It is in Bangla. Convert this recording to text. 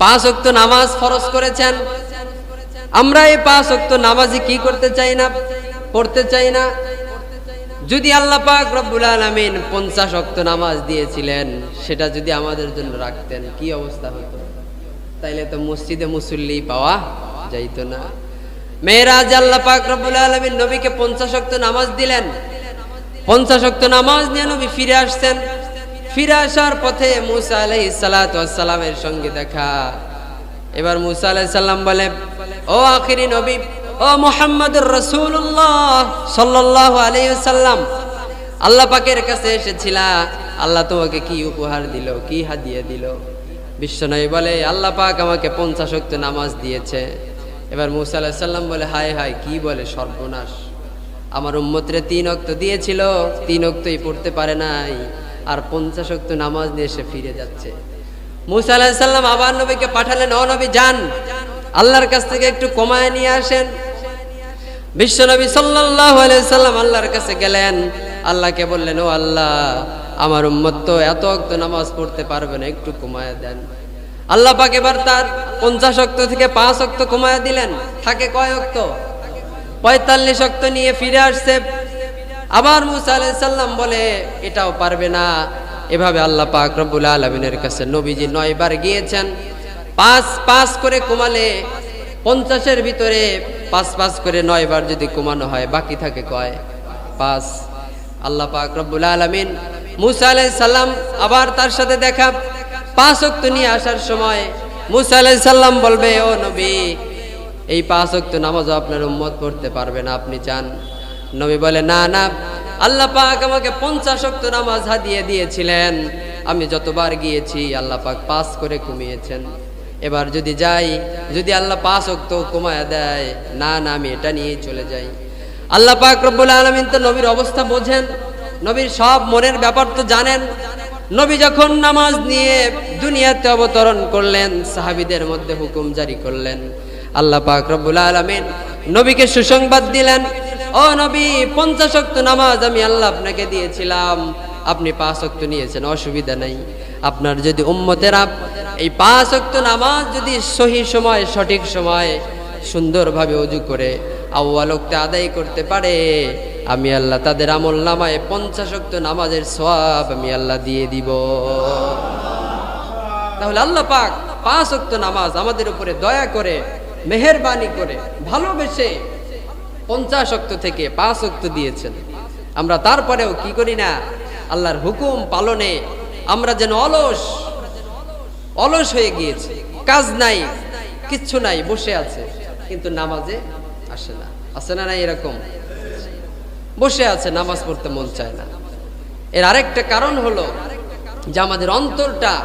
পাঁচ ওয়াক্ত নামাজ ফরজ করেছেন। আমরা এই পাঁচ ওয়াক্ত নামাজই কি করতে চাই না, পড়তে চাই না। যদি আল্লাহ পাক রব্বুল আলামিন 50 ওয়াক্ত নামাজ দিয়েছিলেন, সেটা যদি আমাদের জন্য রাখতেন কি অবস্থা হতো? তাইলে তো মসজিদে মুসল্লি পাওয়া যাইতো না। মেরাজ আল্লাহ পাক রব্বুল আলামিন নবীকে 50 ওয়াক্ত নামাজ দিলেন। 50 ওয়াক্ত নামাজ নিয়ে নবী ফিরে আসছেন। ফিরে আসার পথে মুসা আলাইহিস সালাতু ওয়াস সালামের সঙ্গে দেখা। এবার মুসা আলাইহিস সালাম বলে, ও আখিরি নবী, ও মুহাম্মদুর রাসূলুল্লাহ সাল্লাল্লাহু আলাইহি ওয়াসাল্লাম, আল্লাহ পাকের কাছে এসেছিলা, আল্লাহ তোমাকে কি উপহার দিল, কি হাদিয়া দিল? বিশ্বনবী বলে, আল্লাহ পাক আমাকে 50 ওয়াক্ত নামাজ দিয়েছে। এবার মুসা আলাইহিস সালাম বলে, হায় হায়, কি বলে, সর্বনাশ! আমার উম্মতরে 3 ওয়াক্ত দিয়েছিল, 3 ওয়াক্তই পড়তে পারে নাই, আর 50 ওয়াক্ত নামাজ নিয়ে এসে ফিরে যাচ্ছে। মুসা আলাইহিস সালাম আবার নবীকে পাঠালেন, ও নবী যান, আল্লাহর কাছ থেকে একটু কমায় নিয়ে আসেন। বিশ্বনবী সাল্লাল্লাহু আলাইহি সাল্লাম আল্লাহর কাছে গেলেন, আল্লাহকে বললেন, ও আল্লাহ, আমার উম্মত তো এত ওয়াক্ত নামাজ পড়তে পারবে না, একটু কমায় দেন। আল্লাহ পাক এবার তার 50 ওয়াক্ত থেকে 5 ওয়াক্ত কমায় দিলেন। থাকে কয় ওয়াক্ত? 45 ওয়াক্ত নিয়ে ফিরে আসছে। আবার মুসা আলাইহিস সালাম বলে, এটাও পারবে না। এভাবে আল্লাহ পাক রব্বুল আলামিনের কাছে নবীজি 9 বার গিয়েছেন। 5 করে কমালে 50-এর ভিতরে 5 করে 9 বার যদি কমানো হয়, বাকি থাকে কয়? 5। আল্লাহ পাক রব্বুল আলামিন মুসা আলাইহিস সালাম আবার তার সাথে দেখা। 5 ওয়াক্ত নিয়ে আসার সময় মুসা আলাইহিস সালাম বলবে, ও নবী, এই 5 ওয়াক্ত নামাজও আপনার উম্মত পড়তে পারবে না, আপনি চান? নবী বলে, না না, আল্লাহ পাক আমাকে 50 ওয়াক্ত নামাজ হাদিয়া দিয়েছিলেন। আমি যতবার গিয়েছি আল্লাহ পাক 5 করে কমিয়েছেন। এবার যদি যাই, যদি আল্লাহ 5 ওয়াক্ত কমায়া দেয়, না না, আমি এটা নিয়েই চলে যাই। আল্লাহ পাক রব্বুল আলামিন তো নবীর অবস্থা বোঝেন, নবীর সব মনের ব্যাপার তো জানেন। নবী যখন নামাজ নিয়ে দুনিয়াতে অবতরণ করলেন, সাহাবীদের মধ্যে হুকুম জারি করলেন। আল্লাহ পাক রব্বুল আলামিন নবীকে সুসংবাদ দিলেন, ও নবী, 50 ওয়াক্ত নামাজ আমি আল্লাহ আপনাকে দিয়েছিলাম, আপনি 5 ওয়াক্ত নিয়েছেন, অসুবিধা নাই। আপনার যদি উম্মতেরা এই 5 ওয়াক্ত নামাজ যদি সহি সময়, সঠিক সময়, সুন্দরভাবে ওযু করে আউয়াল ওয়াক্তে আদায় করতে পারে, আমি আল্লাহ তাদের আমল নামায় 50 ওয়াক্ত নামাজের সওয়াব আমি আল্লাহ দিয়ে দিব। তাহলে আল্লাহ পাক 5 ওয়াক্ত নামাজ আমাদের উপরে দয়া করে, মেহেরবানি করে, ভালোবেসে 50 ওয়াক্ত থেকে 5 ওয়াক্ত দিয়েছেন। আমরা তারপরেও কি করি না? আল্লাহর হুকুম পালনে আমরা যেন অলস হয়ে গিয়েছি। কাজ নাই, কিচ্ছু নাই, বসে আছে, কিন্তু নামাজে আসে না। আসে না? নাই এরকম বসে আছে, নামাজ পড়তে মন চায় না। এর আরেকটা কারণ হলো যে আমাদের অন্তরটা